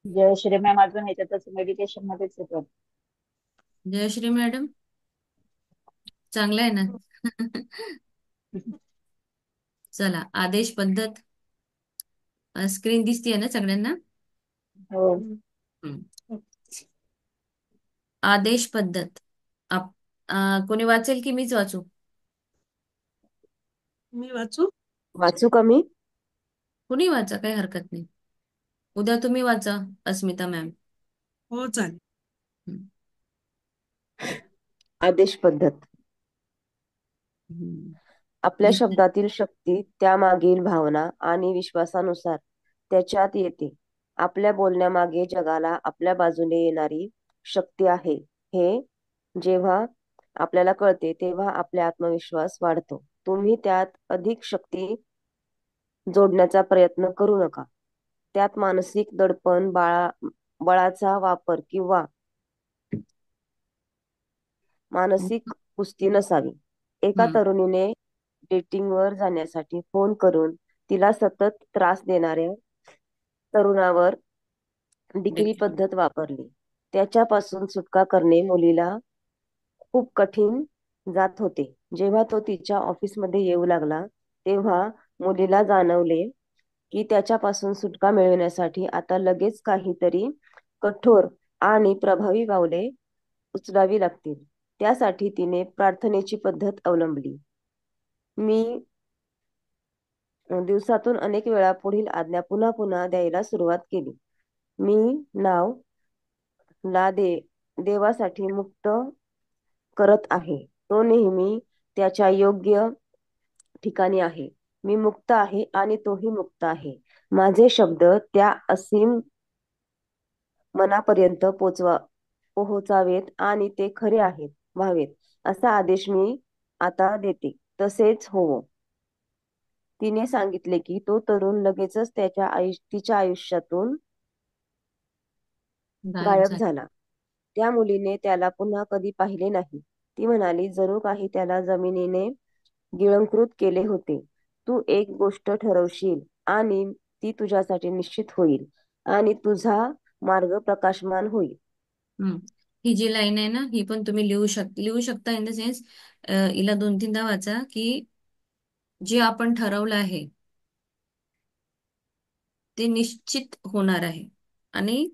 Jayashree ma'am अजून ह्याच्यातच meditation मध्येच येतो. जयश्री मॅडम, चांगलं आहे ना. चला, आदेश पद्धत स्क्रीन दिसतीये ना सगळ्यांना? हो. हम्म. आदेश पद्धत कोणी वाचेल की मीच वाचू? मी वाचू? वाचू का मी? कुणी वाचा, काही हरकत नाही. उद्या तुम्ही वाचा, अस्मिता मॅम. हो, चालेल. हम्म. आदेश पद्धत. हम्म. आपल्या दिसतंय. शब्दातील शक्ती त्यामागील भावना आणि विश्वासानुसार त्याच्यात येते. आपल्या बोलण्यामागे जगाला आपल्या बाजूने येणारी शक्ती आहे हे जेव्हा आपल्याला कळते तेव्हा आपला आत्मविश्वास वाढतो. तुम्ही त्यात अधिक शक्ती जोडण्याचा प्रयत्न करू नका. त्यात मानसिक दडपण, बळाचा वापर किंवा मानसिक कुस्ती नसावी. एका हम्म. तरुणीने डेटिंगवर जाण्यासाठी फोन करून तिला सतत त्रास देणाऱ्या तरुणावर डिग्री देखील. पद्धत वापरली. त्याच्यापासून सुटका करणे मुलीला खूप कठीण जात होते. जेव्हा तो तिच्या ऑफिसमध्ये येऊ लागला तेव्हा मुलीला जाणवले की त्याच्यापासून सुटका मिळविण्यासाठी आता लगेच काहीतरी कठोर आणि प्रभावी पावले उचलावी लागतील. त्यासाठी तिने प्रार्थनेची पद्धत अवलंबली. मी दिवसातून अनेक वेळा पुढील आज्ञा पुन्हा पुन्हा द्यायला सुरुवात केली. मी नाव ला देवासाठी मुक्त करत आहे. तो नेहमी त्याच्या योग्य ठिकाणी आहे. मी मुक्त आहे आणि तोही मुक्त आहे. माझे शब्द त्या असीम मनापर्यंत पोहोचावेत आणि ते खरे आहेत व्हावेत असा आदेश मी आता देते. तसेच होवो. तिने सांगितले की तो तरुण लगेचच तिच्या आयुष्यातून गायब गायब झाले. झाला. त्या मुलीने त्याला पुन्हा कधी पाहिले नाही. ती म्हणाली, जणू काही त्याला जमिनीने गिळंकृत केले होते. तू एक गोष्ट ठरवशील आणि ती तुझ्यासाठी निश्चित होईल आणि तुझा मार्ग प्रकाशमान होईल. हम्म. ही जी लाईन आहे ना, ही पण तुम्ही लिहू शकता इन द सेन्स. हिला 2-3दा वाचा की जे आपण ठरवलं आहे ते निश्चित होणार आहे आणि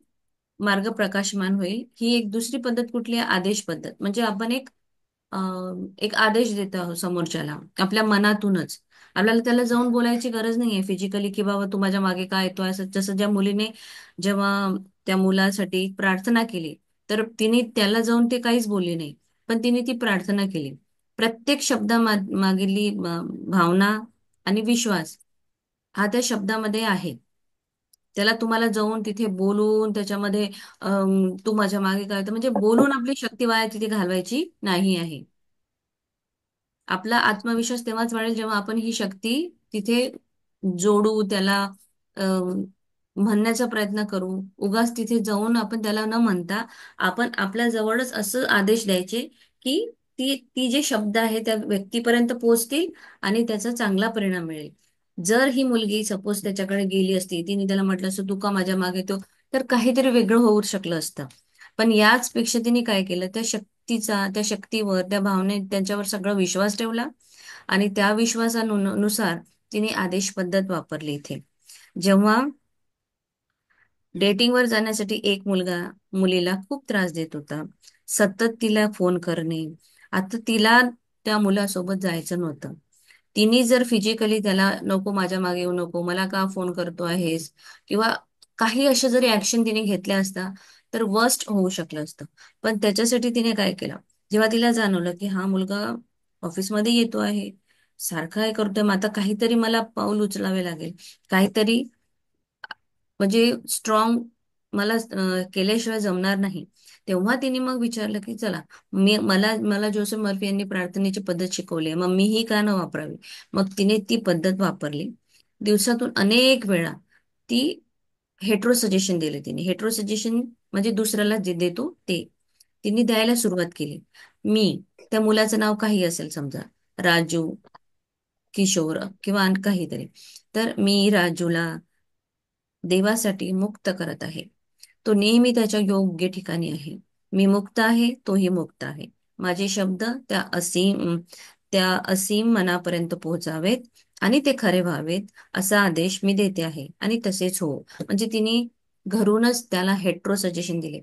मार्ग प्रकाशमान होईल. ही एक दुसरी पद्धत कुठली आहे? आदेश पद्धत. म्हणजे आपण एक आदेश देतो आहोत समोरच्याला आपल्या मनातूनच. आपल्याला त्याला जाऊन बोलायची गरज नाहीये फिजिकली की बाबा तू माझ्या मागे काय येतोय असं. जसं ज्या मुलीने जेव्हा त्या मुलासाठी प्रार्थना केली, तर तिने त्याला जाऊन ते काहीच बोलली नाही, पण तिने ती प्रार्थना केली. प्रत्येक मागील भावना आणि विश्वास हा त्या शब्दामध्ये आहे. त्याला तुम्हाला जाऊन तिथे बोलून त्याच्यामध्ये तू माझ्या मागे काय होतं म्हणजे बोलून आपली शक्ती वाया तिथे घालवायची नाही आहे. आपला आत्मविश्वास तेव्हाच वाढेल जेव्हा आपण ही शक्ती तिथे जोडू, त्याला अं, म्हणण्याचा प्रयत्न करू. उगाच तिथे जाऊन आपण त्याला न म्हणता आपण आपल्या जवळच असं आदेश द्यायचे की ती ती जे शब्द आहे त्या व्यक्तीपर्यंत पोहोचतील आणि त्याचा चांगला परिणाम मिळेल. जर ही मुलगी सपोज त्याच्याकडे गेली असती, तिने त्याला म्हटलं असतं तू का माझ्या मागे तो, तर काहीतरी वेगळं होऊ शकलं असतं. पण याच पेक्षा तिने काय केलं, त्या शक्तीवर, त्या भावने त्यांच्यावर सगळा विश्वास ठेवला आणि त्या विश्वासानुसार तिने आदेश पद्धत वापरली इथे. जेव्हा डेटिंगवर जाण्यासाठी एक मुलगा मुलीला खूप त्रास देत होता, सतत तिला फोन करणे. आता तिला त्या मुलासोबत जायचं नव्हतं. तिने जर फिजिकली त्याला नको माझ्या मागे येऊ नको, मला का फोन करतो आहेस, किंवा काही अशा जरी ऍक्शन तिने घेतल्या असता तर वर्स्ट होऊ शकलं असतं. पण त्याच्यासाठी तिने काय केलं, जेव्हा तिला जाणवलं की हा मुलगा ऑफिसमध्ये येतो आहे, सारखा काय करतोय, मग आता काहीतरी मला पाऊल उचलावे लागेल, काहीतरी म्हणजे स्ट्रॉंग मला केल्याशिवाय जमणार नाही. तेव्हा तिने मग विचारलं की चला, मला मला जोसेफ मर्फी यांनी प्रार्थनेची पद्धत शिकवली आहे, मग मीही का न वापरावी. मग तिने ती पद्धत वापरली. दिवसातून अनेक वेळा ती हेट्रो सजेशन दिले. तिने हेट्रो सजेशन म्हणजे दुसऱ्याला जे देतो ते तिने द्यायला सुरुवात केली. मी, त्या मुलाचं नाव काही असेल समजा, राजू, किशोर किंवा काहीतरी, तर मी राजूला देवासाठी मुक्त करत आहे. तो नेहमी त्याच्या योग्य ठिकाणी आहे. मी मुक्त आहे, तोही मुक्त आहे. माझे शब्द त्या असीम मनापर्यंत पोहोचावेत आणि ते खरे व्हावेत, असा आदेश मी देते आहे आणि तसेच हो. म्हणजे तिने घरूनच त्याला हेट्रो सजेशन दिले.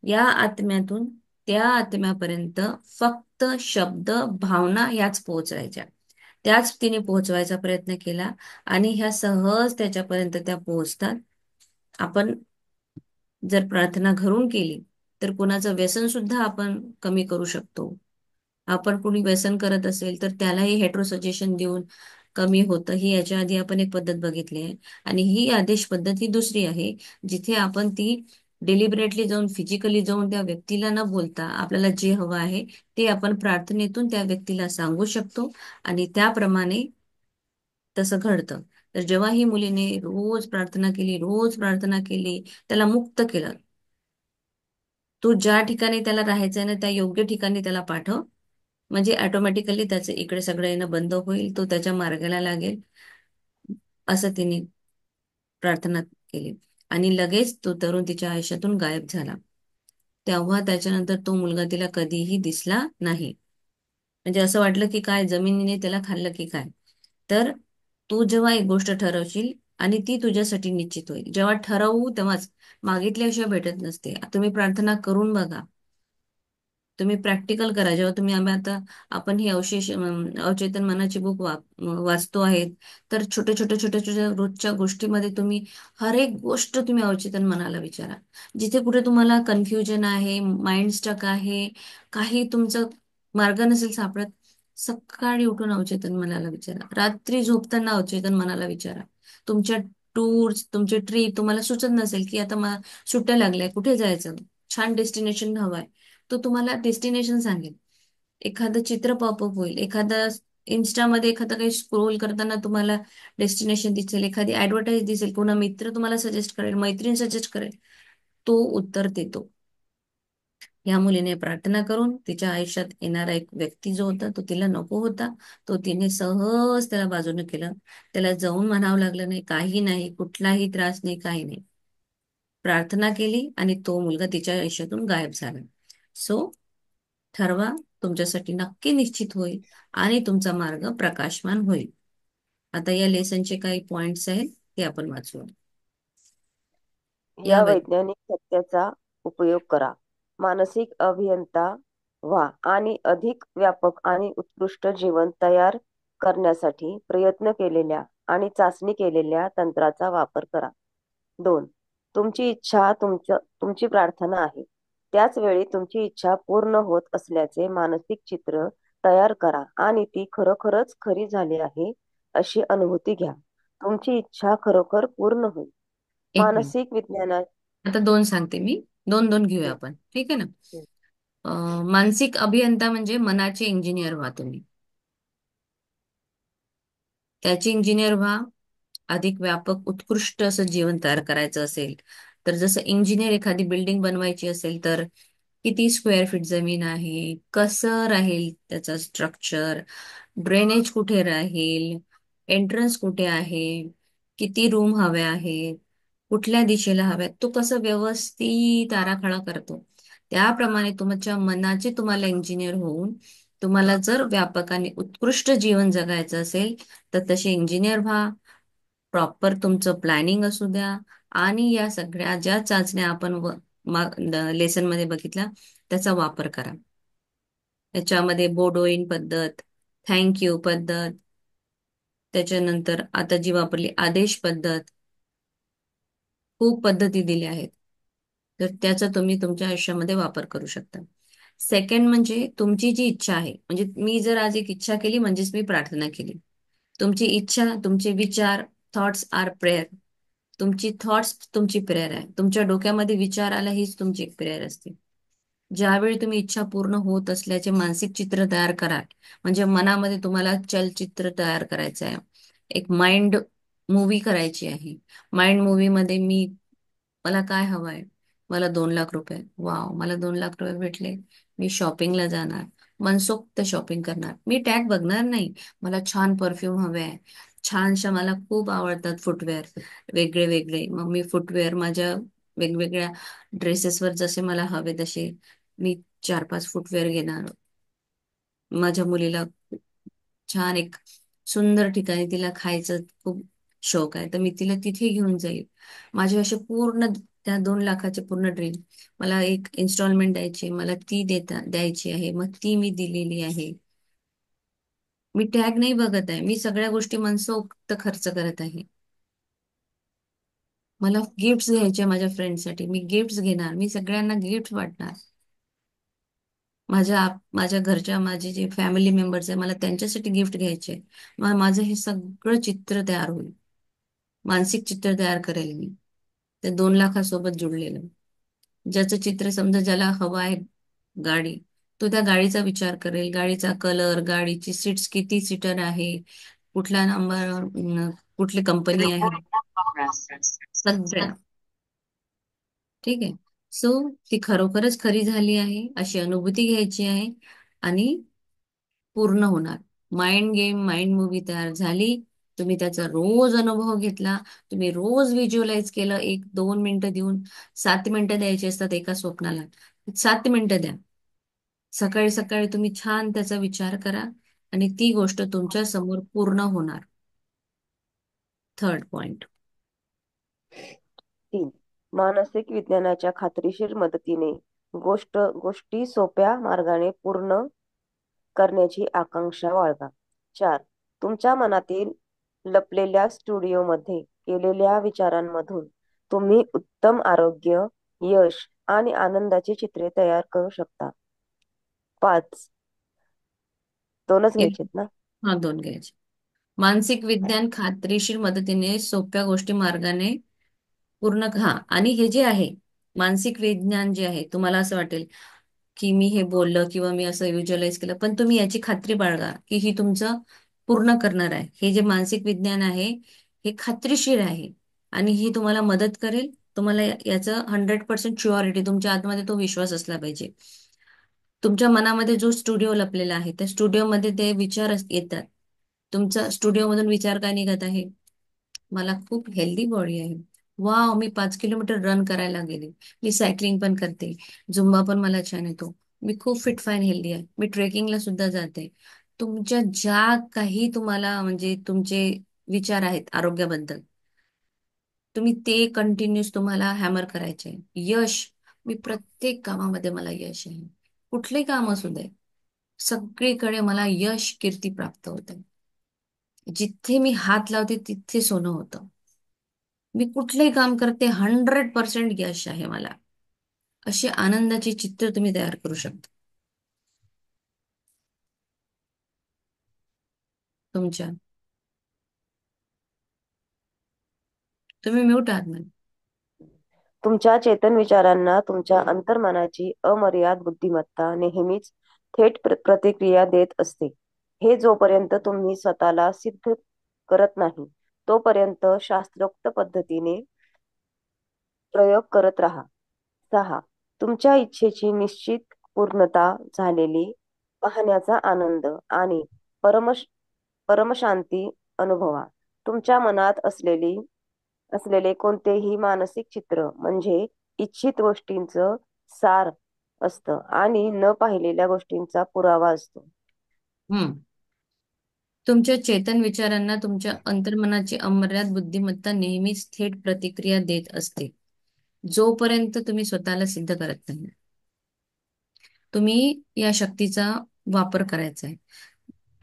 या आत्म्यातून त्या आत्म्यापर्यंत फक्त शब्द, भावना याच पोहोचायच्या. त्याच तिने पोहोचवायचा प्रयत्न केला आणि ह्या सहज त्याच्यापर्यंत त्या पोहोचतात. आपण जर प्रार्थना घरून केली तर कुणाचं व्यसन सुद्धा आपण कमी करू शकतो. आपण कुणी व्यसन करत असेल तर त्यालाही हेट्रो सजेशन देऊन कमी होतं. ही याच्या आधी आपण एक पद्धत बघितली आहे. आणि ही आदेश पद्धत ही दुसरी आहे, जिथे आपण ती डिलिबरेटली जाऊन, फिजिकली जाऊन त्या व्यक्तीला न बोलता आपल्याला जे हवं आहे ते आपण प्रार्थनेतून त्या व्यक्तीला सांगू शकतो आणि त्याप्रमाणे तसं घडतं. तर जेव्हा ही मुलीने रोज प्रार्थना केली, रोज प्रार्थना केली, त्याला मुक्त केलं. तो ज्या ठिकाणी त्याला राहायचं आहे ना, त्या योग्य ठिकाणी त्याला पाठव. म्हणजे ऑटोमॅटिकली त्याचं इकडे सगळं येणं बंद होईल, तो त्याच्या मार्गाला लागेल. असं तिने प्रार्थना केली आणि लगेच तो तरुण तिच्या आयुष्यातून गायब झाला. तेव्हा त्याच्यानंतर तो मुलगा तिला कधीही दिसला नाही. म्हणजे असं वाटलं की काय जमिनीने त्याला खाल्लं की काय. तर तू जेव्हा एक गोष्ट ठरवशील आणि ती तुझ्यासाठी निश्चित होईल. जेव्हा ठरवू तेव्हाच, मागितल्याशिवाय भेटत नसते. तुम्ही प्रार्थना करून बघा. तुम्ही प्रॅक्टिकल करा. जेव्हा तुम्ही आपण ही अवचेतन मनाची बुक वाचतो आहेत, तर छोट्या छोट्या रोजच्या गोष्टीमध्ये तुम्ही हर एक गोष्ट तुम्ही अवचेतन मनाला विचारा. जिथे कुठे तुम्हाला कन्फ्युजन आहे, माइंड स्टक आहे, काही तुमचं मार्ग नसेल सापडत, सकाळी उठून अवचेतन मनाला विचारा. रात्री झोपताना अवचेतन मनाला विचारा. तुमच्या टूर्स, तुमची ट्रिप तुम्हाला सुचत नसेल की आता मला सुट्ट्या लागल्या, कुठे जायचं, छान डेस्टिनेशन हवंय, तो तुम्हाला डेस्टिनेशन सांगेल. एखादं चित्र पॉपअप होईल, इन्स्टामध्ये एखादं काही स्क्रोल करताना तुम्हाला डेस्टिनेशन दिसेल, एखादी ऍडव्हर्टाईज दिसेल, कोणा मित्र तुम्हाला सजेस्ट करेल, मैत्रीण सजेस्ट करेल, तो उत्तर देतो. या मुलीने प्रार्थना करून तिच्या आयुष्यात येणारा एक व्यक्ती जो होता तो तिला नको होता, तो तिने सहज त्याला बाजूने केलं. त्याला जाऊन म्हणावं लागलं नाही, काही नाही, कुठलाही त्रास नाही, काही नाही. प्रार्थना केली आणि तो मुलगा तिच्या आयुष्यातून गायब झाला. सो ठरवा, तुमच्यासाठी नक्की निश्चित होईल आणि तुमचा मार्ग प्रकाशमान होईल. आता या लेसनचे काही पॉइंट्स आहेत ते आपण वाचू. या या वैज्ञानिक सत्याचा उपयोग करा. मानसिक अभियंता व्हा आणि अधिक व्यापक आणि उत्कृष्ट जीवन तयार करण्यासाठी प्रयत्न केलेल्या आणि चाचणी केलेल्या तंत्राचा वापर करा. 2. तुमची इच्छा तुमची प्रार्थना आहे. त्याच वेळी तुमची इच्छा पूर्ण होत असल्याचे मानसिक चित्र तयार करा आणि ती खरोखरच खरी झाली आहे अशी अनुभूती घ्या. तुमची इच्छा खरोखर पूर्ण होईल. एक मिनिट, मानसिक विज्ञानात आता दोन सांगते मी, दोन दोन घेऊया हं, आपण, ठीक आहे ना. हं. मानसिक अभियंता म्हणजे मनाचे इंजिनियर व्हा तुम्ही. त्याचे इंजिनियर व्हा. अधिक व्यापक उत्कृष्ट असं जीवन तयार करायचं असेल तर, जसं इंजिनियर एखादी बिल्डिंग बनवायची असेल तर किती स्क्वेअर फीट जमीन आहे, कसं राहील त्याचं स्ट्रक्चर, ड्रेनेज कुठे राहील, एंट्रन्स कुठे आहे, किती रूम हवे आहेत, कुठल्या दिशेला हव्यात, तो कसं व्यवस्थित आराखडा करतो. त्याप्रमाणे तुमच्या मनाचे तुम्हाला इंजिनियर होऊन तुम्हाला जर व्यापक आणि उत्कृष्ट जीवन जगायचं असेल तर तसे इंजिनियर व्हा. प्रॉपर तुमचं प्लॅनिंग असू द्या आणि या सगळ्या ज्या चाचण्या आपण लेसन मध्ये बघितल्या त्याचा वापर करा. त्याच्यामध्ये बोडोइन पद्धत, थँक यू पद्धत, त्याच्यानंतर आता जी वापरली आदेश पद्धत, खूप पद्धती दिल्या आहेत. तर त्याचा तुम्ही तुमच्या आयुष्यामध्ये वापर करू शकता. सेकंड म्हणजे तुमची जी इच्छा आहे, म्हणजे मी जर आज एक इच्छा केली म्हणजेच मी प्रार्थना केली. तुमची इच्छा, तुमचे विचार, थॉट्स आर प्रेयर. तुमची थॉट्स तुमची प्रेयर आहे. तुमच्या डोक्यामध्ये विचार आला हीच तुमची एक प्रेयर असते. ज्यावेळी तुम्ही इच्छा पूर्ण होत असल्याचे मानसिक चित्र तयार कराल, म्हणजे मनामध्ये तुम्हाला चलचित्र तयार करायचं आहे, एक माइंड मूवी करायची आहे. माइंड मूवी मध्ये मला काय हवंय, मला 2 लाख रुपये, वाव, मला 2 लाख रुपये भेटले, मी शॉपिंगला जाणार, मनसोक्त शॉपिंग करणार, मी टॅग बघणार नाही. मला छान परफ्यूम हवे आहे, छानशा, मला खूप आवडतात फुटवेअर वेगळे वेगळे, मग मी फुटवेअर माझ्या वेगवेगळ्या ड्रेसेसवर जसे मला हवे तसे मी 4-5 फुटवेअर घेणार. माझ्या मुलीला छान एक सुंदर ठिकाणी तिला खायचं खूप शौक आहे, तर मी तिला तिथे घेऊन जाईल. माझे असे पूर्ण त्या 2 लाखाचे पूर्ण ड्रीम, मला एक इन्स्टॉलमेंट द्यायची, मला ती द्यायची आहे, मग ती मी दिलेली आहे. मी टॅग नाही बघत आहे, मी सगळ्या गोष्टी मनसोक्त खर्च करत आहे. मला गिफ्ट्स घ्यायचे माझ्या फ्रेंडसाठी, मी गिफ्ट्स घेणार, मी सगळ्यांना गिफ्ट वाटणार. माझ्या घरच्या माझे जे फॅमिली मेंबर्स आहे मला त्यांच्यासाठी गिफ्ट घ्यायचे. मग माझं हे सगळं चित्र तयार होईल, मानसिक चित्र तयार करेल मी त्या 2 लाखासोबत जुळलेलं. ज्याचं चित्र समजा ज्याला हवं आहे गाडी, तो त्या गाडीचा विचार करेल, गाडीचा कलर, गाडीची सीट्स किती सीटर आहे, कुठला नंबर, कुठली कंपनी आहे, सगळं. ठीक आहे. सो ती खरोखरच खरी झाली आहे अशी अनुभूती घ्यायची आहे आणि पूर्ण होणार. माइंड गेम, माइंड मूवी तयार झाली. तुम्ही त्याचा रोज अनुभव घेतला, तुम्ही रोज व्हिज्युअलाइज केलं, 1-2 मिनिटं देऊन. 7 मिनिटं द्यायची असतात एका स्वप्नाला, 7 मिनिटं द्या. सकाळी सकाळी तुम्ही छान त्याचा विचार करा आणि ती गोष्ट तुमच्या समोर पूर्ण होणार. Third point. 3. मानसिक विज्ञानाच्या खात्रीशीर मदतीने गोष्टी सोप्या मार्गाने पूर्ण करण्याची आकांक्षा बाळगा. 4. तुमच्या मनातील लपलेल्या स्टुडिओमध्ये केलेल्या विचारांमधून तुम्ही उत्तम आरोग्य, यश आणि आनंदाची चित्रे तयार करू शकता. 5. 2च घ्यायचेत ना? हा, 2 घ्यायचे. मानसिक विज्ञान खात्रीशीर मदतीने सोप्या गोष्टी मार्गाने पूर्ण आणि हे जे आहे मानसिक विज्ञान जे आहे, तुम्हाला असं वाटेल की मी हे बोललं किंवा मी असं व्हिज्युअलाइज केलं, पण तुम्ही याची खात्री बाळगा की ही तुमचं पूर्ण करणार आहे. हे जे मानसिक विज्ञान आहे हे खात्रीशीर आहे आणि ही तुम्हाला मदत करेल. तुम्हाला याचं 100% शुअरिटी, तुमच्या आतमध्ये तो विश्वास असला पाहिजे. तुमच्या मनामध्ये जो स्टुडिओ लपलेला आहे त्या स्टुडिओमध्ये ते विचार येतात. तुमचा स्टुडिओमधून विचार काय निघत आहे? मला खूप हेल्दी बॉडी आहे, वाव, मी 5 किलोमीटर रन करायला गेले, मी सायकलिंग पण करते, झुंबा पण मला छान येतो, मी खूप फिट फाईन हेल्दी आहे, मी ट्रेकिंगला सुद्धा जाते. तुमच्या ज्या काही तुम्हाला म्हणजे तुमचे विचार आहेत आरोग्याबद्दल, तुम्ही ते कंटिन्यूस तुम्हाला हॅमर करायचे. यश, मी प्रत्येक कामामध्ये मला यश आहे, कुठले काम असू दे, सगळीकडे मला यश कीर्ती प्राप्त होते. जिथे मी हात लावते तिथे सोनं होतं. मी कुठलंही काम करते 100% यश आहे मला. अशी आनंदाची चित्र तुम्ही तयार करू शकता तुमच्या. तुम्ही म्यूट आहात मॅम. तुमच्या चेतन विचारांना तुमच्या अंतर्मनाची अमर्याद बुद्धिमत्ता नेहमीच थेट प्रतिक्रिया देत असते. हे जोपर्यंत तुम्ही स्वतःला सिद्ध करत नाही तोपर्यंत शास्त्रोक्त पद्धतीने प्रयोग करत राहा. 6. तुमच्या इच्छेची निश्चित पूर्णता झालेली पाहण्याचा आनंद आणि परमशांती अनुभवा. तुमच्या मनात असलेले कोणतेही मानसिक चित्र म्हणजे इच्छित गोष्टींचं सार असतं आणि न पाहिलेल्या गोष्टींचा पुरावा असतो. हम्म. तुमच्या चेतन विचारांना तुमच्या अंतर्मनाची अमर्याद बुद्धिमत्ता नेहमीच थेट प्रतिक्रिया देत असते, जोपर्यंत तुम्ही स्वतःला सिद्ध करत नाही. तुम्ही या शक्तीचा वापर करायचा आहे.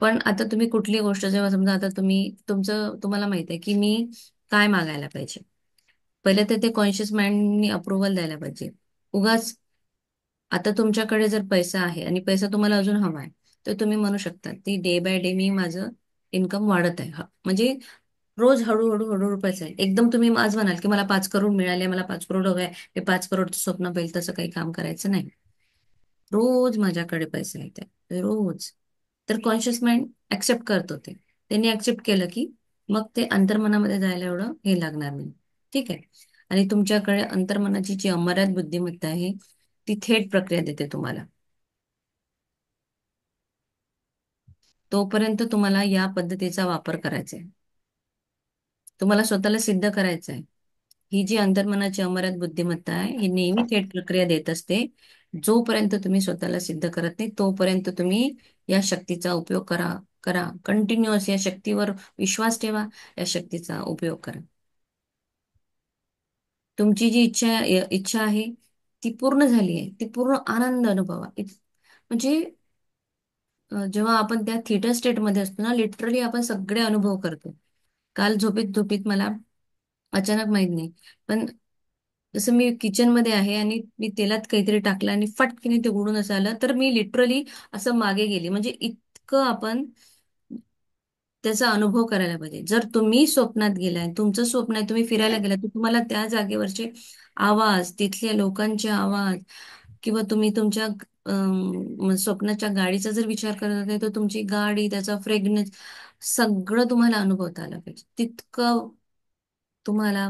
पण आता तुम्ही कुठली गोष्ट जेव्हा समजा आता तुम्हाला माहित आहे की मी काय मागायला पाहिजे, पहिले तर ते कॉन्शियस माइंडनी अप्रुव्हल द्यायला पाहिजे. उगाच आता तुमच्याकडे जर पैसा आहे आणि पैसा तुम्हाला अजून हवा आहे, तर तुम्ही म्हणू शकता ती डे बाय डे मी माझं इन्कम वाढत आहे, म्हणजे रोज हळूहळू हळूहळू पैसा आहे. एकदम तुम्ही आज म्हणाल की मला 5 करोड मिळाले, मला 5 करोड हवे, मी 5 करोडचं स्वप्न पाहिजे, तसं काही काम करायचं नाही. रोज माझ्याकडे पैसे येते रोज, तर कॉन्शियस माइंड ऍक्सेप्ट करतो. त्यांनी ऍक्सेप्ट केलं की मग ते अंतर्मनामध्ये जायला एवढं हे लागणार नाही. ठीक आहे. आणि तुमच्याकडे अंतर्मनाची जी अमर्याद बुद्धिमत्ता आहे ती थेट प्रक्रिया देते तुम्हाला. तोपर्यंत तुम्हाला या पद्धतीचा वापर करायचा आहे. तुम्हाला स्वतःला सिद्ध करायचं आहे. ही जी अंतर्मनाची अमर्याद बुद्धिमत्ता आहे ही नेहमी थेट प्रक्रिया देत असते. जोपर्यंत तुम्ही स्वतःला सिद्ध करत नाही तोपर्यंत तुम्ही या शक्तीचा उपयोग करा करा कंटिन्युअस या शक्तीवर विश्वास ठेवा. या शक्तीचा उपयोग करा. तुमची जी इच्छा आहे ती पूर्ण झाली आहे. ती पूर्ण आनंद अनुभवा. म्हणजे जेव्हा आपण त्या थिटर स्टेटमध्ये असतो ना लिटरली आपण सगळे अनुभव करतो. काल झोपेत झोपेत मला अचानक माहित नाही पण जसं मी किचन मध्ये आहे आणि मी तेलात काहीतरी टाकलं आणि फटकीने ते उडून असं आलं तर मी लिटरली असं मागे गेली. म्हणजे इतकं आपण त्याचा अनुभव करायला पाहिजे. जर तुम्ही स्वप्नात गेलाय तुमचं स्वप्न आहे तुम्ही फिरायला गेलाय तर तुम्हाला त्या जागेवरचे आवाज तिथल्या लोकांचे आवाज किंवा तुम्ही तुमच्या स्वप्नाच्या गाडीचा जर विचार करत असाल तर तुमची गाडी त्याचा फ्रेग्रन्स सगळं तुम्हाला अनुभवता आलं पाहिजे. तितकं तुम्हाला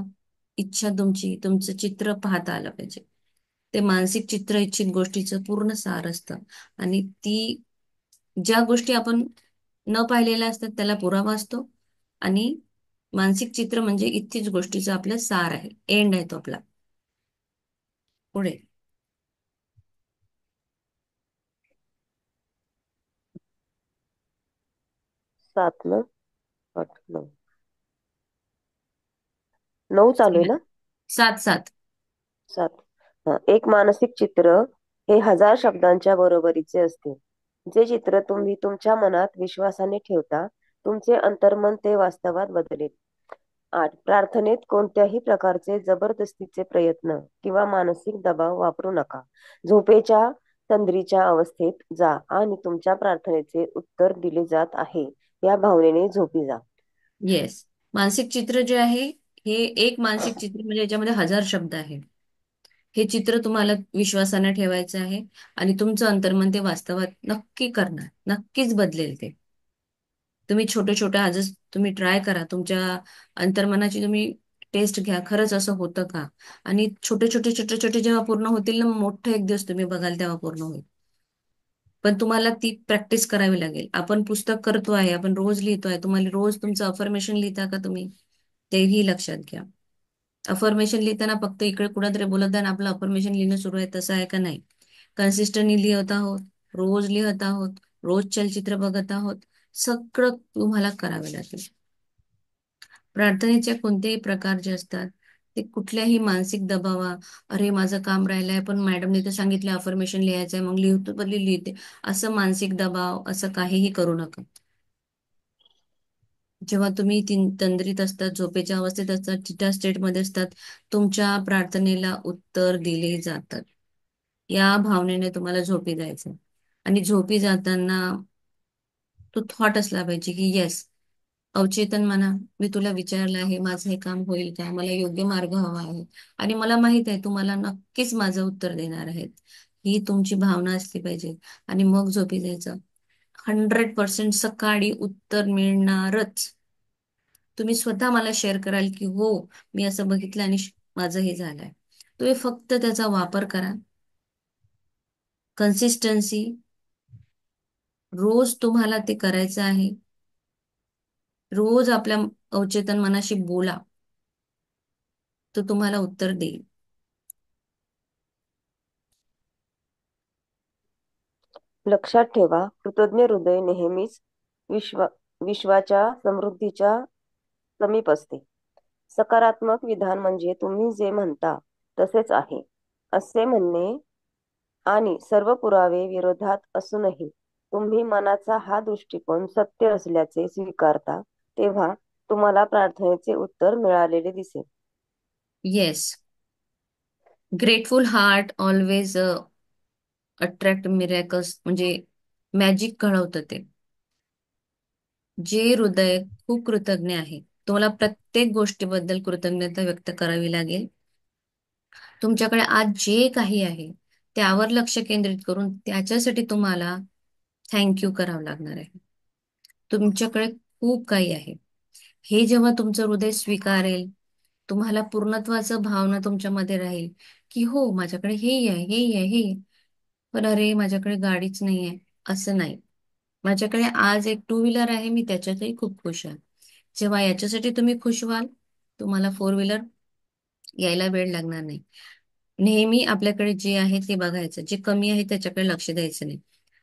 इच्छा तुमचं चित्र पाहता आलं पाहिजे. ते मानसिक चित्र इच्छित गोष्टीचं पूर्ण सार असतं. आणि ती ज्या गोष्टी आपण न पाहिलेल्या असतात त्याला पुरावा असतो. आणि मानसिक चित्र म्हणजे इतकीच गोष्टीचं आपलं सार आहे. एंड आहे तो आपला. पुढे 7 न 8 9 9 चालू आहे ना? 7 7. 7. एक मानसिक चित्र हे 1000 शब्दांच्या बरोबरीचे असते. जे चित्र तुम्ही तुमच्या मनात विश्वासाने ठेवता तुमचे अंतर्मन ते वास्तवात बदलेल. 8. प्रार्थनेत कोणत्याही प्रकारचे जबरदस्तीचे प्रयत्न किंवा मानसिक दबाव वापरू नका. झोपेच्या तंद्रीच्या अवस्थेत जा आणि तुमच्या प्रार्थनेचे उत्तर दिले जात आहे या भावनेने झोपी जा. येस. मानसिक चित्र जे आहे हे एक मानसिक चित्र म्हणजे याच्यामध्ये 1000 शब्द आहे. हे चित्र तुम्हाला विश्वासाने ठेवायचं आहे आणि तुमचं अंतर्मन ते वास्तवात नक्की करणार. नक्कीच बदलेल ते. तुम्ही छोटे छोटे आजच तुम्ही ट्राय करा. तुमच्या अंतर्मनाची तुम्ही टेस्ट घ्या. खरंच असं होतं का? आणि छोटे छोटे छोटे छोटे जेव्हा पूर्ण होतील ना मोठं एक दिवस तुम्ही बघाल तेव्हा पूर्ण होईल. पण तुम्हाला ती प्रॅक्टिस करावी लागेल. आपण पुस्तक करतो आहे आपण रोज लिहितोय. तुम्हाला रोज तुमचं अफर्मेशन लिहिता का तुम्ही? तेही लक्षात घ्या. अफर्मेशन लिहिताना फक्त इकडे कुठेतरी बोलत आहे आणि आपलं अफर्मेशन लिहिणं सुरू आहे तसं आहे का? नाही. कन्सिस्टंटली लिहत आहोत. रोज लिहत आहोत. रोज चलचित्र बघत आहोत. सगळं तुम्हाला करावे लागेल. प्रार्थनेचे कोणतेही प्रकार जे असतात ते कुठल्याही मानसिक दबावा अरे माझं काम राहिलंय पण मॅडमने तर सांगितलं अफर्मेशन लिहायचंय मग लिहितो बदली लिहिते असं मानसिक दबाव असं काहीही करू नका. जेव्हा तुम्ही तंद्रीत असतात झोपेच्या अवस्थेत असतात चिटा स्टेटमध्ये असतात तुमच्या प्रार्थनेला उत्तर दिले जातात. या भावनेने तुम्हाला झोपी जायचं. आणि झोपी जाताना तो थॉट असला पाहिजे की येस अवचेतन म्हणा मी तुला विचारलं आहे माझं हे काम होईल का? मला योग्य मार्ग हवा आहे आणि मला माहित आहे तू मला नक्कीच माझं उत्तर देणार आहेत. ही तुमची भावना असली पाहिजे. आणि मग झोपी जायचं. 100% सकाळी उत्तर मिळणारच. तुम्ही स्वतः मला शेअर कराल की हो मी असं बघितलं आणि माझं हे झालंय. तुम्ही फक्त त्याचा वापर करा. कन्सिस्टन्सी रोज तुम्हाला ते करायचं आहे. रोज आपल्या अवचेतन मनाशी बोला. तो तुम्हाला उत्तर देईल. लक्षात ठेवा कृतज्ञ हृदय नेहमीच विश्वा विश्वाच्या समृद्धीच्या समीप असते. सकारात्मक विधान म्हणजे तुम्ही जे म्हणता तसेच आहे असे म्हणणे आणि सर्व पुरावे विरोधात असूनही तुम्ही मनाचा हा दृष्टिकोन सत्य असल्याचे स्वीकारता तेव्हा तुम्हाला प्रार्थनेचे उत्तर मिळालेले दिसेल. Yes. Grateful heart always attract miracles म्हणजे मॅजिक घडवतं ते. जे हृदय खूप कृतज्ञ आहे तुम्हाला प्रत्येक गोष्टीबद्दल कृतज्ञता व्यक्त करावी लागेल. तुमच्याकडे आज जे काही आहे त्यावर लक्ष केंद्रित करून त्याच्यासाठी तुम्हाला थँक्यू करावं लागणार आहे. तुमच्याकडे खूप काही आहे. हे जेव्हा तुमचं हृदय स्वीकारेल तुम्हाला पूर्णत्वाचं भावना तुमच्यामध्ये राहील की हो माझ्याकडे हेही आहे हेही आहे हे पण अरे माझ्याकडे गाडीच नाहीये असं नाही. माझ्याकडे आज एक टू व्हीलर आहे मी त्याच्यातही खूप खुश आहे. जेव्हा याच्यासाठी तुम्ही खुश व्हाल तुम्हाला फोर व्हीलर यायला वेळ लागणार नाही. नेहमी आपल्याकडे जे आहे ते बघायचं, जे कमी आहे त्याच्याकडे लक्ष द्यायचं नाही.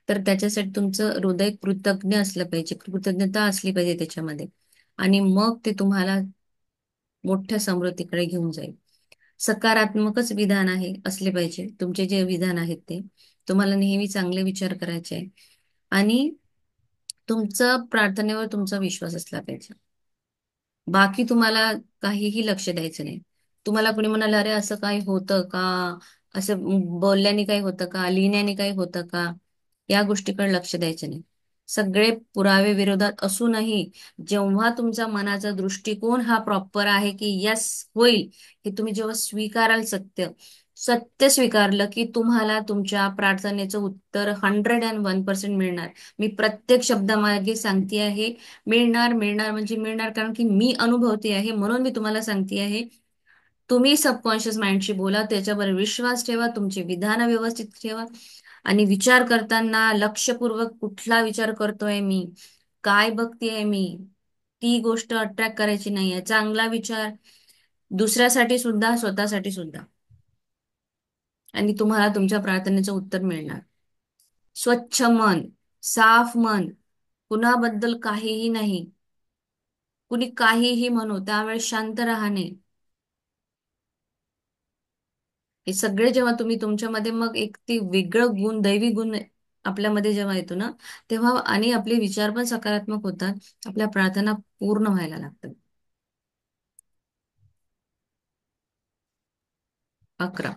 तर त्याच्यासाठी तुमचं हृदय कृतज्ञ असलं पाहिजे, कृतज्ञता असली पाहिजे त्याच्यामध्ये. आणि मग ते तुम्हाला मोठ्या समृद्धीकडे घेऊन जाईल. सकारात्मकच विधान आहे असले पाहिजे तुमचे जे विधान आहेत ते. तुम्हाला नेहमी चांगले विचार करायचे आहे. आणि तुमचा प्रार्थनेवर तुमचा विश्वास असला पाहिजे. बाकी तुम्हाला काहीही लक्ष द्यायचं नाही. तुम्हाला कोणी म्हणाल, अरे असं काही होतं का, असं बोलल्याने काही होतं का, लिहिण्याने काही होतं का, या गोष्टीकडे लक्ष द्यायचं नाही. सगळे पुरावे विरोधात असूनही जेव्हा तुमचा मनाचा दृष्टिकोन हा प्रॉपर आहे की यस होईल, हे तुम्ही जेव्हा स्वीकाराल सत्य, सत्य स्वीकारलं की तुम्हाला तुमच्या प्रार्थनेचं उत्तर 101% मिळणार. मी प्रत्येक शब्दामागे सांगते आहे, मिळणार मिळणार म्हणजे मिळणार. कारण की मी अनुभवते आहे म्हणून मी तुम्हाला सांगते आहे. तुम्ही सबकॉन्शियस माइंडशी बोला, त्याच्यावर विश्वास ठेवा, तुमचे विधान व्यवस्थित ठेवा. आणि विचार करताना लक्षपूर्वक कुठला विचार करतोय मी, काय बघतेय मी, ती गोष्ट अट्रॅक्ट करायची नाहीये. चांगला विचार दुसऱ्यासाठी सुद्धा, स्वतःसाठी सुद्धा. आणि तुम्हाला तुमच्या प्रार्थनेचं उत्तर मिळणार. स्वच्छ मन, साफ मन, कुणाबद्दल काहीही नाही, कुणी काहीही म्हणो त्यावेळेस शांत राहणे, हे सगळे जेव्हा तुम्ही तुमच्यामध्ये, मग एक ती वेगळं गुण, दैवी गुण आपल्यामध्ये जेव्हा येतो ना, तेव्हा आणि आपले विचार पण सकारात्मक होतात, आपल्या प्रार्थना पूर्ण व्हायला लागतात. 11.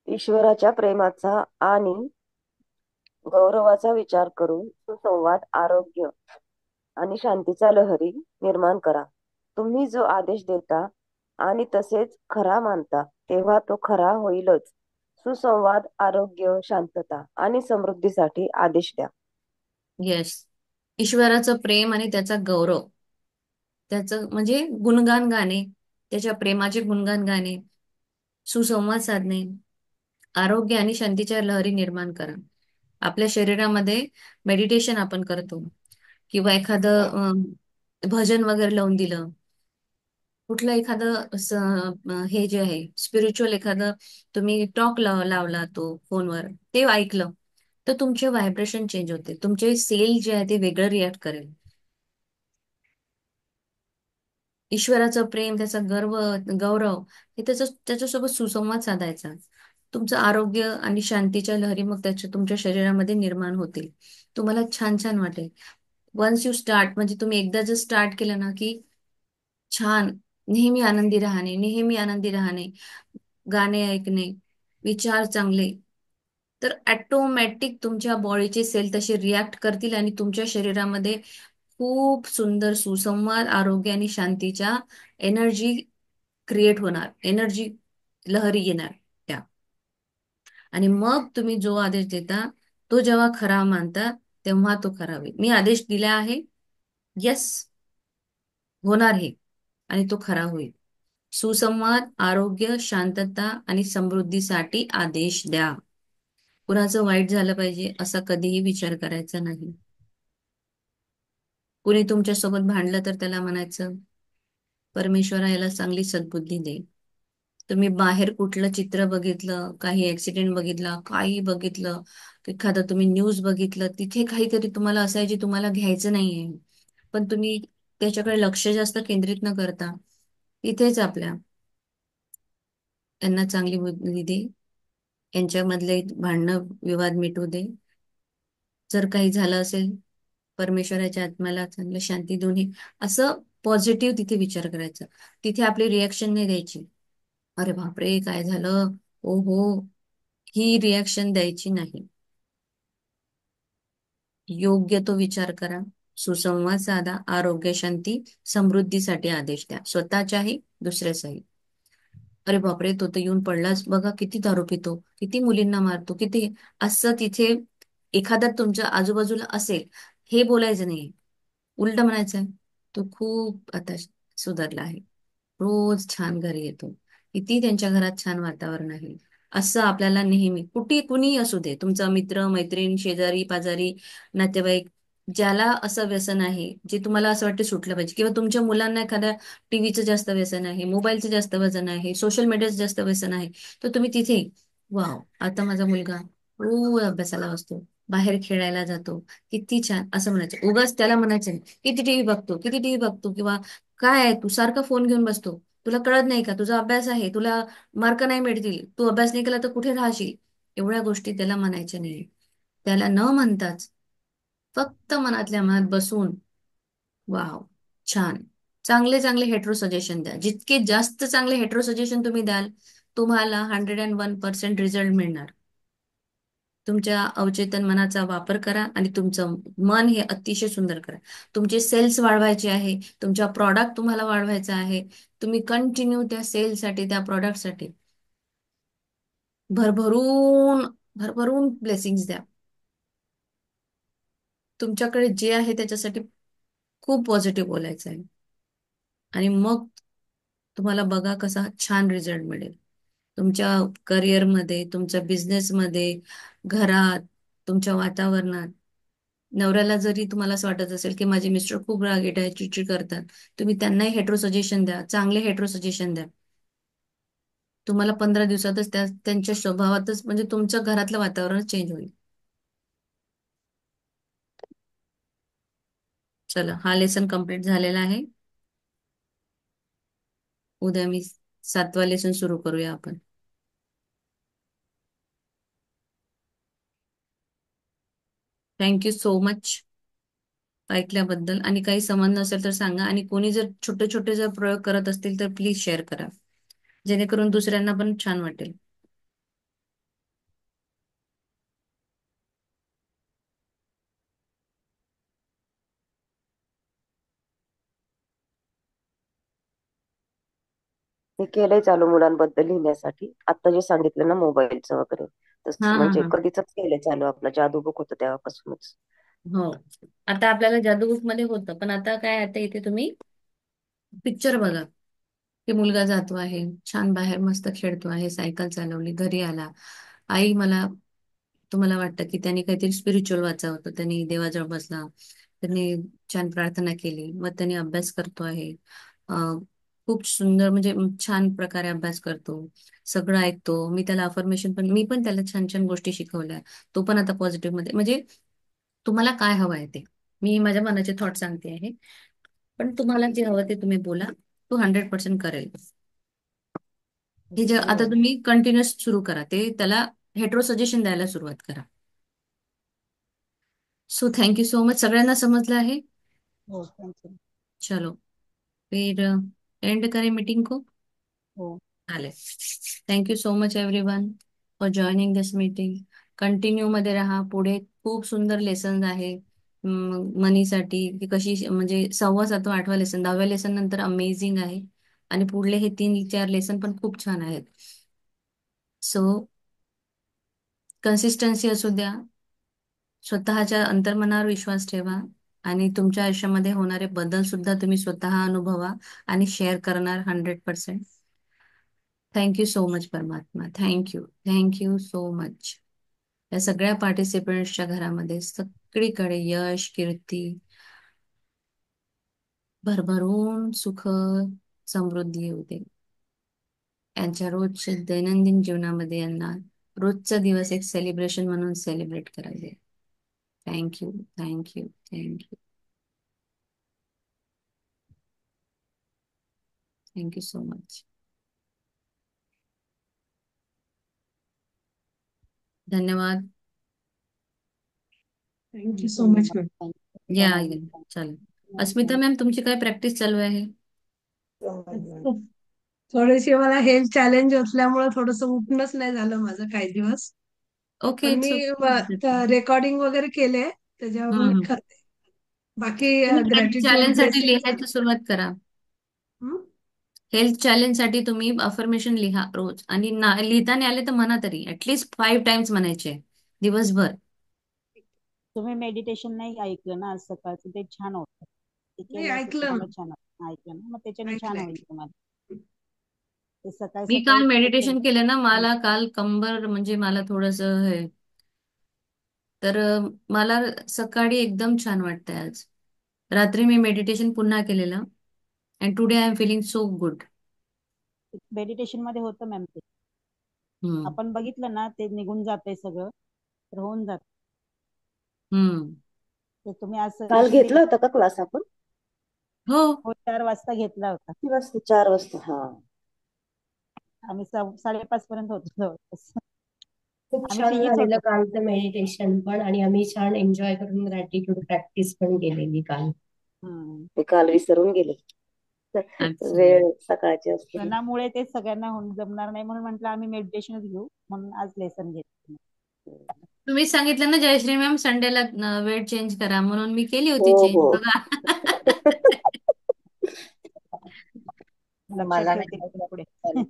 ईश्वराच्या प्रेमाचा आणि गौरवाचा विचार करून सुसंवाद, आरोग्य आणि शांतीचा लहरी निर्माण करा. तुम्ही जो आदेश देता आणि तसेच खरा मानता, तेव्हा तो खरा होईलच. सुसंवाद, आरोग्य, शांतता आणि समृद्धीसाठी आदेश द्या. येस, ईश्वराचं प्रेम आणि त्याचा गौरव, त्याचं म्हणजे गुणगान गाणे, त्याच्या प्रेमाचे गुणगान गाणे, सुसंवाद साधणे, आरोग्य आणि शांतीच्या लहरी निर्माण करा. आपल्या शरीरामध्ये मेडिटेशन आपण करतो, किंवा एखादं भजन वगैरे लावून दिलं, कुठलं एखादं हे जे आहे स्पिरिच्युअल एखादं तुम्ही टॉक लावला तो फोनवर, ते ऐकलं, तर तुमचे व्हायब्रेशन चेंज होते, तुमचे सेल जे आहे ते वेगळं रिॲक्ट करेल. ईश्वराचं प्रेम, त्याचा गौरव, हे त्याच्यासोबत सुसंवाद साधायचा. तुमचं आरोग्य आणि शांतीच्या लहरी मग तुमच्या शरीरामध्ये निर्माण होतील. तुम्हाला छान छान वाटेल. वन्स यू स्टार्ट, म्हणजे तुम्ही एकदा जर स्टार्ट केलं ना की छान, नेहमी आनंदी राहणे, नेहमी आनंदी राहणे, गाणे ऐकणे, विचार चांगले, तर ऑटोमॅटिक तुमच्या बॉडीचे सेल तसे रिॲक्ट करतील आणि तुमच्या शरीरामध्ये खूप सुंदर सुसंवाद, आरोग्य आणि शांतीच्या एनर्जी क्रिएट होणार, एनर्जी लहरी येणार त्या. आणि मग तुम्ही जो आदेश देता तो जेव्हा खरा मानता, तेव्हा तो खरा होईल. मी आदेश दिला आहे, यस होणार हे, आणि तो खरा होईल. सुसंवाद, आरोग्य, शांतता आणि समृद्धीसाठी आदेश द्या. कुणाचं वाईट झालं पाहिजे असा कधीही विचार करायचा नाही. कुणी तुमच्यासोबत भांडलं तर त्याला म्हणायचं, परमेश्वरा याला चांगली सद्बुद्धी दे. तुम्ही बाहेर कुठलं चित्र बघितलं, काही ऍक्सिडेंट बघितला, काही बघितलं, एखादं तुम्ही न्यूज बघितलं, तिथे काहीतरी तुम्हाला असायची, तुम्हाला घ्यायचं नाहीये, पण तुम्ही त्याच्याकडे लक्ष जास्त केंद्रित न करता तिथेच आपल्या यांना चांगली बुद्धी दे, यांच्यामधले भांडणं विवाद मिटू दे. जर काही झालं असेल, परमेश्वराच्या आत्म्याला चांगलं शांती देऊन असं पॉझिटिव्ह तिथे विचार करायचा. तिथे आपली रिॲक्शन नाही द्यायची, अरे बापरे काय झालं, ओ हो, ही रिॲक्शन द्यायची नाही. योग्य तो विचार करा, सुसंवाद साधा, आरोग्य, शांती, समृद्धीसाठी आदेश द्या, स्वतःच्याही दुसऱ्याचाही. अरे बापरे, तो तर येऊन पडलाच बघा, किती दारू पितो, किती मुलींना मारतो, किती, असं तिथे एखादा तुमच्या आजूबाजूला असेल, हे बोलायचं नाही. उलट म्हणायचं, तो खूप आता सुधारला आहे, रोज छान घरी येतो, किती त्यांच्या घरात छान वातावरण आहे. असं आपल्याला नेहमी, कुठे कुणी असू दे, तुमचा मित्र मैत्रीण, शेजारी पाजारी, नातेवाईक, ज्याला असं व्यसन आहे, जे तुम्हाला असं वाटतं सुटलं पाहिजे, किंवा तुमच्या मुलांना एखाद्या टीव्हीचं जास्त व्यसन आहे, मोबाईलचं जास्त व्यसन आहे, सोशल मीडियाचं जास्त व्यसन आहे, तर तुम्ही तिथे, वाव, आता माझा मुलगा रोज अभ्यासाला बसतो, बाहेर खेळायला जातो, किती छान, असं म्हणायचं. उगाच त्याला म्हणायचं नाही, किती टीव्ही बघतो, किती टीव्ही बघतो, किंवा काय आहे तू सारखा फोन घेऊन बसतो, तुला कळत नाही का, तुझा अभ्यास आहे, तुला मार्क नाही मिळतील, तू अभ्यास नाही केला तर कुठे राहशील. एवढ्या गोष्टी त्याला म्हणायच्या नाही. त्याला न म्हणताच फक्त मनातल्या मनात बसून, वाव, छान, चांगले चांगले हेट्रो सजेशन द्या. जितके जास्त चांगले हेट्रो सजेशन तुम्ही द्याल, तुम्हाला 101% रिझल्ट मिळणार. तुमच्या अवचेतन मनाचा वापर करा आणि तुमचं मन हे अतिशय सुंदर करा. तुमचे सेल्स वाढवायचे आहे, तुमचा प्रॉडक्ट तुम्हाला वाढवायचा आहे. तुम्ही कंटिन्यू त्या सेलसाठी, त्या प्रॉडक्टसाठी भरभरून भरभरून ब्लेसिंग्स द्या. तुमच्याकडे जे आहे त्याच्यासाठी खूप पॉझिटिव्ह बोलायचं आहे. आणि मग तुम्हाला बघा कसा छान रिझल्ट मिळेल तुमच्या करिअरमध्ये, तुमच्या बिझनेसमध्ये, घरात, तुमच्या वातावरणात. नवऱ्याला जरी तुम्हाला असं वाटत असेल की माझे मिस्टर खूप रागीट आहे, चिडचिड करतात, तुम्ही त्यांनाही हेट्रो सजेशन द्या, चांगले हेट्रो सजेशन द्या. तुम्हाला 15 दिवसातच त्यांच्या स्वभावातच, म्हणजे तुमच्या घरातलं वातावरण चेंज होईल. चला, हा लेसन कम्प्लीट झालेला आहे. उद्या मी 7वा लेसन सुरू करूया आपण. थँक्यू सो मच ऐकल्याबद्दल. आणि काही समज नसेल तर सांगा, आणि कोणी जर छोटे छोटे जर प्रयोग करत असतील तर प्लीज शेअर करा, जेणेकरून दुसऱ्यांना पण छान वाटेल. मी केलंय चालू मुलांबद्दल लिहिण्यासाठी. आता जे सांगितलं ना मोबाईलचं वगैरे, हा, तसं हा, म्हणजे हा. कधीच केलंय चालू. आपलं जादू बुक होतं तेव्हापासूनच. हो, आता आपल्याला जादूबुक मध्ये होतं, पण आता काय, आता इथे तुम्ही पिक्चर बघा, की मुलगा जातो आहे छान बाहेर, मस्त खेळतो आहे, सायकल चालवली, घरी आला, आई मला, तुम्हाला वाटतं की त्यांनी काहीतरी स्पिरिच्युअल वाचावं होतं, त्यांनी देवाजवळ बसला, त्यांनी छान प्रार्थना केली, मग त्यांनी अभ्यास करतो आहे. खूप सुंदर, म्हणजे छान प्रकारे अभ्यास करतो, सगळं ऐकतो. मी त्याला अफर्मेशन पण, मी पण त्याला छान छान गोष्टी शिकवल्या. तो पण आता पॉझिटिव्ह मध्ये, म्हणजे तुम्हाला काय हवं आहे ते, मी माझ्या मनाचे थॉट सांगते आहे, पण तुम्हाला जे हवं ते तुम्ही बोला, तो 100% करेल. हे जे आता हो. तुम्ही कंटिन्युअस सुरू करा, ते त्याला हेट्रो सजेशन द्यायला सुरुवात करा. So thank you so much. सगळ्यांना समजलं आहे? हो, थँक्यू. चलो, फिर एंड करें मीटिंग को. हो. चालेल. Thank you so much everyone for joining this meeting. Continue मध्ये राहा. पुढे खूप सुंदर लेसन आहे मनीसाठी, की कशी, म्हणजे 6वा, 7वा, 8वा लेसन, 10व्या लेसन नंतर अमेझिंग आहे. आणि पुढले हे 3-4 लेसन पण खूप छान आहेत. सो कन्सिस्टन्सी असू द्या, स्वतःच्या अंतर्मनावर विश्वास ठेवा, आणि तुमच्या आयुष्यामध्ये होणारे बदल सुद्धा तुम्ही स्वतः अनुभवा आणि शेअर करणार 100%. थँक्यू सो मच परमात्मा. Thank you, thank you so much. या सगळ्या पार्टिसिपंट्सच्या घरामध्ये सगळीकडे यश, कीर्ती, भरभरून सुख, समृद्धी येऊ दे. यांच्या रोजच्या दैनंदिन जीवनामध्ये यांना रोजचा दिवस एक सेलिब्रेशन म्हणून सेलिब्रेट करायचे. Thank you, thank you, thank you, thank you so much. धन्यवाद. थँक्यू सो मच धन्यवाद. मॅम. थँक्यू या प्रणाम. या, चालेल. अस्मिता मॅम, तुमची काय प्रॅक्टिस चालू आहे? थोडेसे मला हेल्थ चॅलेंज असल्यामुळे थोडस उठणंच नाही झालं माझं काही दिवस. ओके, पण इट्स मी ओके. रेकॉर्डिंग वगैरे केले, त्याच्यावर मी करते. बाकी तुम्ही हेल्थ ग्रॅटिट्यूड चॅलेंज साठी बेसिक लिहायला सुरुवात करा. झालं. हेल्थ चॅलेंज साठी तुम्ही अफर्मेशन लिहा रोज, आणि लिहिता नाही आले तर म्हणा तरी, ऍटलीस्ट 5 टाइम्स म्हणायचे दिवसभर. तुम्ही मेडिटेशन नाही ऐकलं ना आज सकाळचं, ते छान होतं. ते नाही, केलं असं ऐकलं तुम्हाला ना. छान ऐकलं ना, मग त्याच्याने छान ऐकलं होईल ऐकलं. तुम्हाला. ते सकाळी मी सकाळी काल ते केलं. मेडिटेशन केलं ना, मला काल कंबर, म्हणजे मला थोडस तर मला सकाळी एकदम छान वाटतंय आज. रात्री मी मेडिटेशन पुन्हा केलेलं and today I am feeling so good. Meditation मध्ये होतं मॅम ते. हम्म. आपण बघितलं ना ते निघून जाते सगळं, तर होऊन जात. हम्म. तर तुम्ही असं काल इझिली घेतला होता का क्लास आपण? हो. हो 4 वाजता घेतला होता. किती वाजता? 4 वाजता. हा, आम्ही 5:30 पर्यंत होतो जवळपास. खूप आम्ही छान तिघीच झालेलं होतो. कालचं मेडिटेशन पण, आणि आम्ही छान एन्जॉय करून ग्रॅटिट्यूड प्रॅक्टिस पण केलेली काल. हम्म. ते काल विसरून गेले. अच्छा. वेळ सकाळची असते. सणामुळे ते सगळ्यांना होऊन जमणार नाही म्हणून म्हटलं आम्ही मेडिटेशनच घेऊ, म्हणून आज लेसन घेतलं. तुम्हीच सांगितलं ना जयश्री मॅम संडेला वेळ चेंज करा, म्हणून मी केली हो होती चेंज हो. बघा. लक्षात मला ठेवते नाही पुढे. चालेल.